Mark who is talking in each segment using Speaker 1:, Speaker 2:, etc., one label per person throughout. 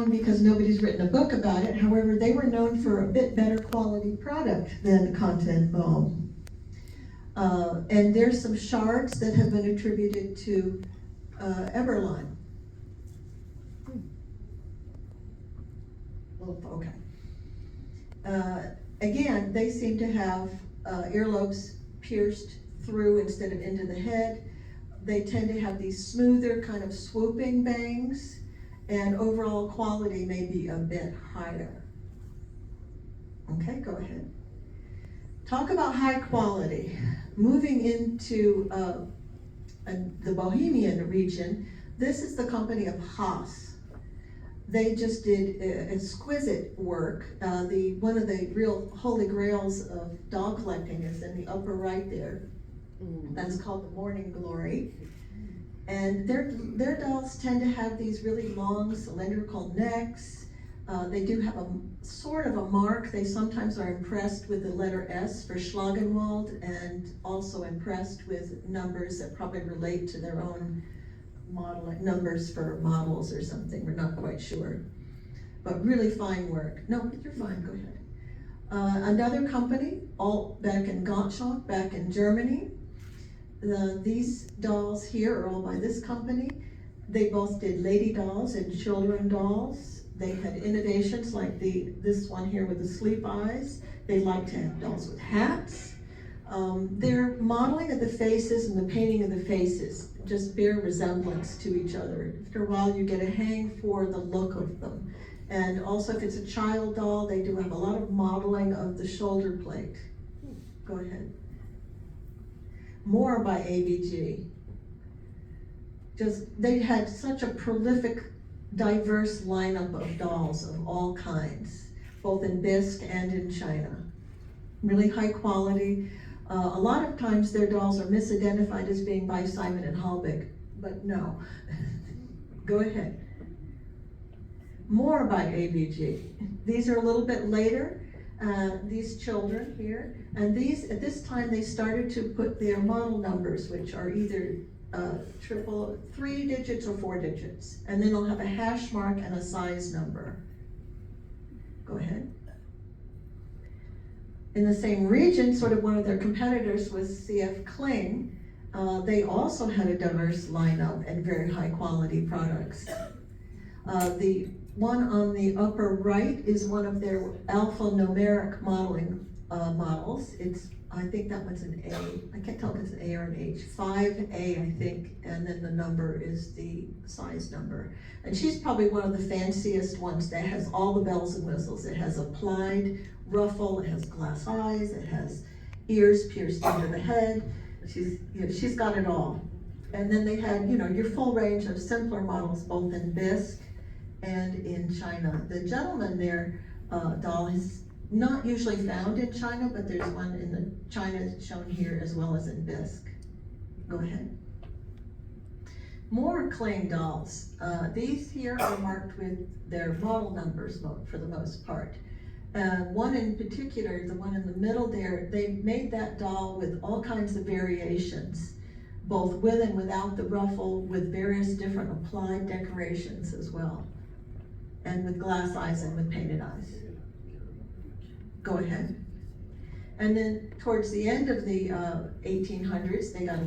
Speaker 1: because nobody's written a book about it. However, they were known for a bit better quality product than Continent Balm. And there's some shards that have been attributed to Eberline. Okay. Again, they seem to have earlobes pierced through instead of into the head. They tend to have these smoother kind of swooping bangs, and overall quality may be a bit higher. Okay, go ahead. Talk about high quality. Moving into the Bohemian region, this is the company of Haas. They just did exquisite work. One of the real holy grails of doll collecting is in the upper right there. That's called the Morning Glory. And their dolls tend to have these really long cylindrical necks. They do have a sort of a mark. They sometimes are impressed with the letter S for Schlagenwald, and also impressed with numbers that probably relate to their own model, numbers for models or something. We're not quite sure. But really fine work. No, you're fine, go ahead. Another company, all back in Gottschalk, back in Germany. These dolls here are all by this company. They both did lady dolls and children dolls. They had innovations like this one here with the sleep eyes. They like to have dolls with hats. Their modeling of the faces and the painting of the faces just bear resemblance to each other. After a while you get a hang for the look of them. And also if it's a child doll, they do have a lot of modeling of the shoulder plate. Go ahead. More by ABG. They had such a prolific, diverse lineup of dolls of all kinds, both in Bisque and in China. Really high quality. A lot of times their dolls are misidentified as being by Simon and Halbig, but no. Go ahead. More by ABG. These are a little bit later. These children here, and at this time they started to put their model numbers, which are either 3 digits or 4 digits, and then they'll have a hash mark and a size number. Go ahead. In the same region, sort of one of their competitors was CF Kling. They also had a diverse lineup and very high quality products. The one on the upper right is one of their alphanumeric modeling models. I think that one's an A. I can't tell if it's an A or an H. 5A, I think, and then the number is the size number. And she's probably one of the fanciest ones that has all the bells and whistles. It has applied ruffle, it has glass eyes, it has ears pierced into the head. She's got it all. And then they had, your full range of simpler models, both in Bisque and in China. The gentleman there, doll, is not usually found in China, but there's one in China shown here as well as in Bisque. Go ahead. More Kling dolls. These here are marked with their model numbers for the most part. One in particular, the one in the middle there, they made that doll with all kinds of variations, both with and without the ruffle, with various different applied decorations as well, and with glass eyes and with painted eyes. Go ahead. And then towards the end of the 1800s, they got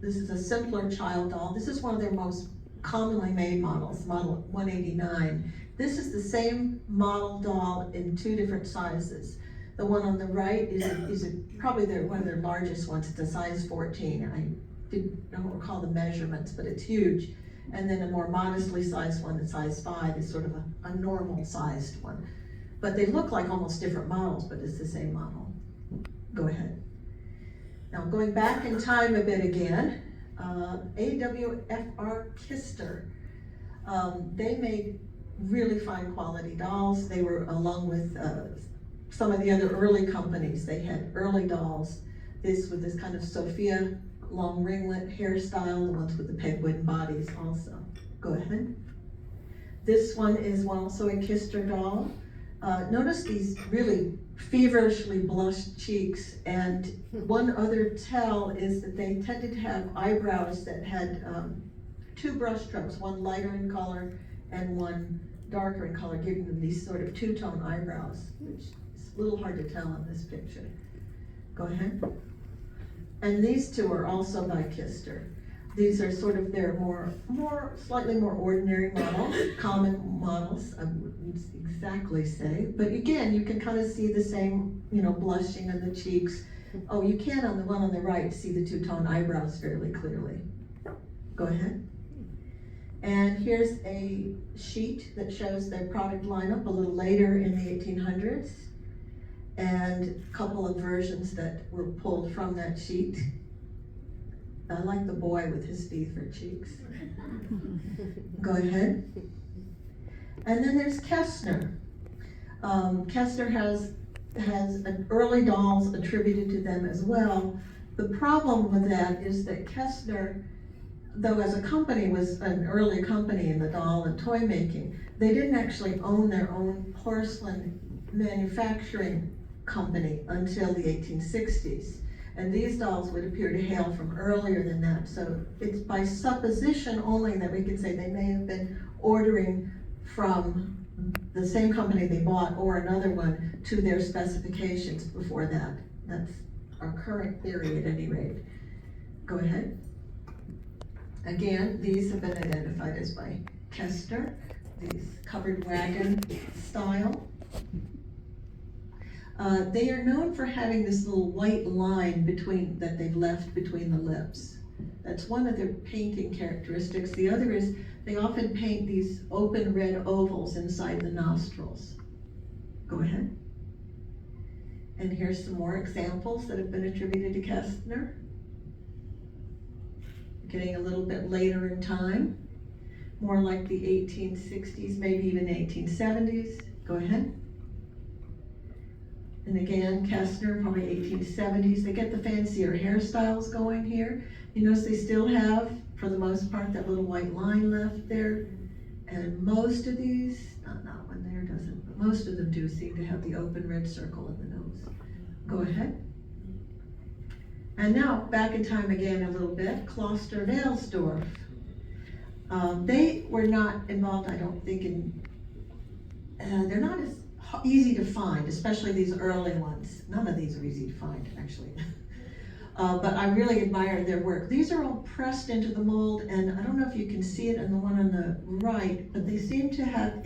Speaker 1: this is a simpler child doll. This is one of their most commonly made models, model 189. This is the same model doll in 2 different sizes. The one on the right is probably one of their largest ones. It's a size 14. I don't recall the measurements, but it's huge. And then a more modestly sized one, a size 5, is sort of a normal sized one. But they look like almost different models, but it's the same model. Go ahead. Now going back in time a bit again, AWFR Kister. They made really fine quality dolls. They were, along with some of the other early companies, they had early dolls. With this kind of Sophia long ringlet hairstyle, the ones with the pegwooden bodies also. Go ahead. This one is also a Kister doll. Notice these really feverishly blushed cheeks, and one other tell is that they tended to have eyebrows that had 2 brush strokes, one lighter in color and one darker in color, giving them these sort of two-tone eyebrows, which is a little hard to tell in this picture. Go ahead. And these two are also by Kister. These are sort of their slightly more ordinary models, common models, I wouldn't exactly say. But again, you can kind of see the same, blushing in the cheeks. Oh, you can on the one on the right see the two-tone eyebrows fairly clearly. Go ahead. And here's a sheet that shows their product lineup a little later in the 1800s. And a couple of versions that were pulled from that sheet. I like the boy with his beaver cheeks. Go ahead. And then there's Kestner. Kestner has early dolls attributed to them as well. The problem with that is that Kestner, though as a company was an early company in the doll and toy making, they didn't actually own their own porcelain manufacturing company until the 1860s. And these dolls would appear to hail from earlier than that. So it's by supposition only that we can say they may have been ordering from the same company they bought or another one to their specifications before that. That's our current theory at any rate. Go ahead. Again, these have been identified as by Kester, these covered wagon style. They are known for having this little white line that they've left between the lips. That's one of their painting characteristics. The other is they often paint these open red ovals inside the nostrils. Go ahead. And here's some more examples that have been attributed to Kestner. Getting a little bit later in time, more like the 1860s, maybe even 1870s. Go ahead. And again, Kestner, probably 1870s. They get the fancier hairstyles going here. You notice they still have, for the most part, that little white line left there. And most of these, not one there doesn't, but most of them do seem to have the open red circle in the nose. Go ahead. And now, back in time again a little bit, Kloster-Welsdorf. They were not involved, I don't think, they're not as easy to find, especially these early ones. None of these are easy to find, actually. But I really admire their work. These are all pressed into the mold, and I don't know if you can see it in the one on the right, but they seem to have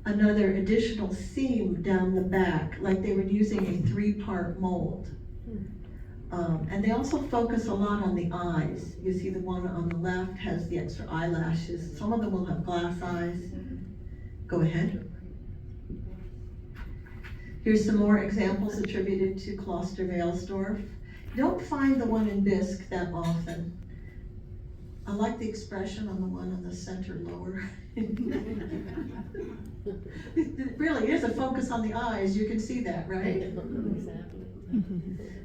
Speaker 1: another additional seam down the back, like they were using a 3-part mold. And they also focus a lot on the eyes. You see the one on the left has the extra eyelashes. Some of them will have glass eyes. Go ahead. Here's some more examples attributed to Kloster-Welsdorf. You don't find the one in bisque that often. I like the expression on the one on the center lower. It really is a focus on the eyes. You can see that, right?
Speaker 2: Exactly.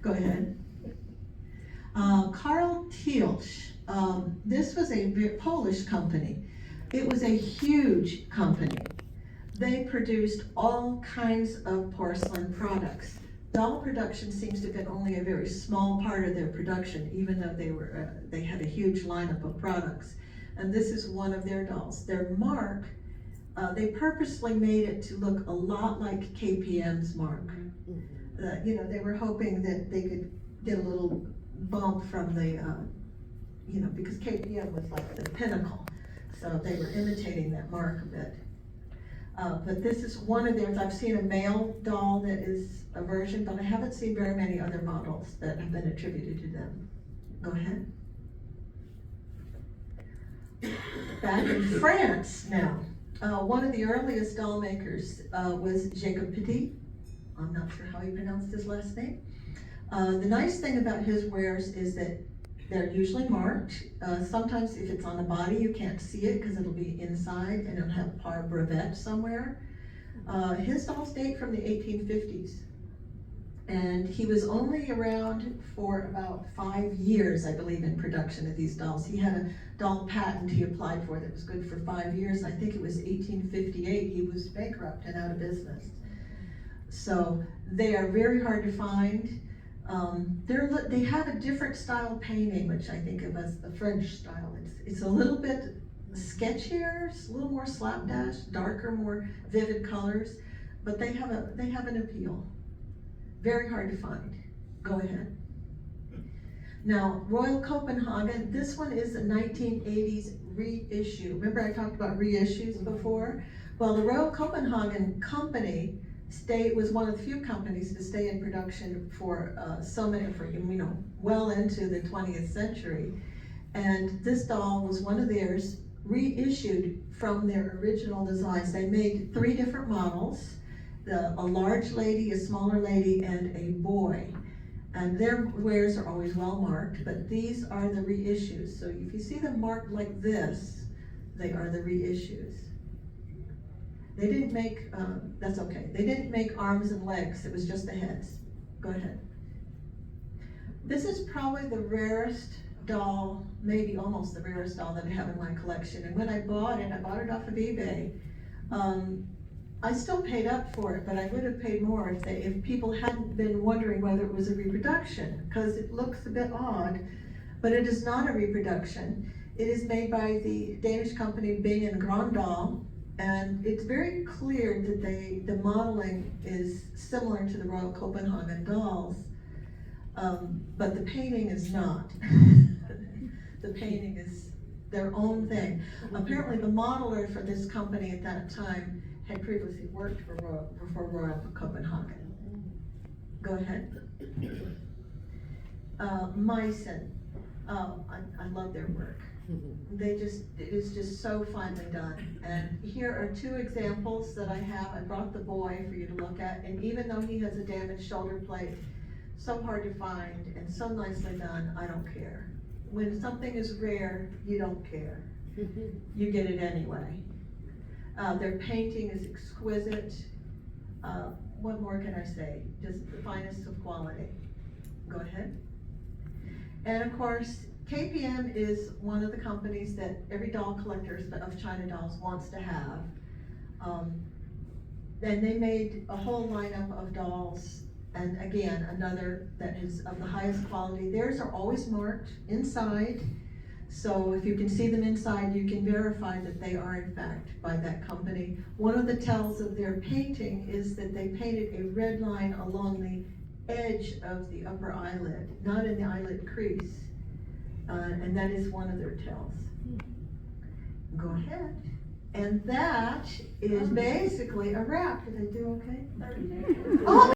Speaker 1: Go ahead. Karl Thielsch. This was a Polish company. It was a huge company. They produced all kinds of porcelain products. Doll production seems to have been only a very small part of their production, even though they had a huge lineup of products. And this is one of their dolls. Their mark, they purposely made it to look a lot like KPM's mark. They were hoping that they could get a little bump from the, because KPM was like the pinnacle. So they were imitating that mark a bit. But this is one of theirs. I've seen a male doll that is a version, but I haven't seen very many other models that have been attributed to them. Go ahead. Back in France now. One of the earliest doll makers was Jacob Petit. I'm not sure how he pronounced his last name. The nice thing about his wares is that they're usually marked. Sometimes if it's on the body, you can't see it because it'll be inside and it'll have par brevet somewhere. His dolls date from the 1850s. And he was only around for about 5 years, I believe, in production of these dolls. He had a doll patent he applied for that was good for 5 years. I think it was 1858. He was bankrupt and out of business. So they are very hard to find. They have a different style painting, which I think of as the French style. It's a little bit sketchier, a little more slapdash, darker, more vivid colors, but they have an appeal. Very hard to find. Go ahead. Now, Royal Copenhagen, this one is a 1980s reissue. Remember I talked about reissues before? Well, the Royal Copenhagen company was one of the few companies to stay in production for well into the 20th century. And this doll was one of theirs, reissued from their original designs. They made 3 different models, a large lady, a smaller lady, and a boy. And their wares are always well marked, but these are the reissues. So if you see them marked like this, they are the reissues. They didn't make, that's okay, they didn't make arms and legs, it was just the heads. Go ahead. This is probably the rarest doll, maybe almost the rarest doll that I have in my collection. And when I bought it off of eBay. I still paid up for it, but I would have paid more if people hadn't been wondering whether it was a reproduction, because it looks a bit odd, but it is not a reproduction. It is made by the Danish company Bing and Grøndahl, and it's very clear that the modeling is similar to the Royal Copenhagen dolls, but the painting is not. The painting is their own thing. Apparently the modeler for this company at that time had previously worked for Royal Copenhagen. Go ahead. Meissen. I love their work. It is just so finely done. And here are 2 examples that I have. I brought the boy for you to look at, and even though he has a damaged shoulder plate, so hard to find and so nicely done, I don't care. When something is rare, you don't care. You get it anyway. Their painting is exquisite. What more can I say? Just the finest of quality. Go ahead. And of course, KPM is one of the companies that every doll collector of China dolls wants to have. And they made a whole lineup of dolls, and again, another that is of the highest quality. Theirs are always marked inside. So if you can see them inside, you can verify that they are in fact by that company. One of the tells of their painting is that they painted a red line along the edge of the upper eyelid, not in the eyelid crease. And that is one of their tells. Go ahead. And that is basically a wrap. Did I do okay? Oh,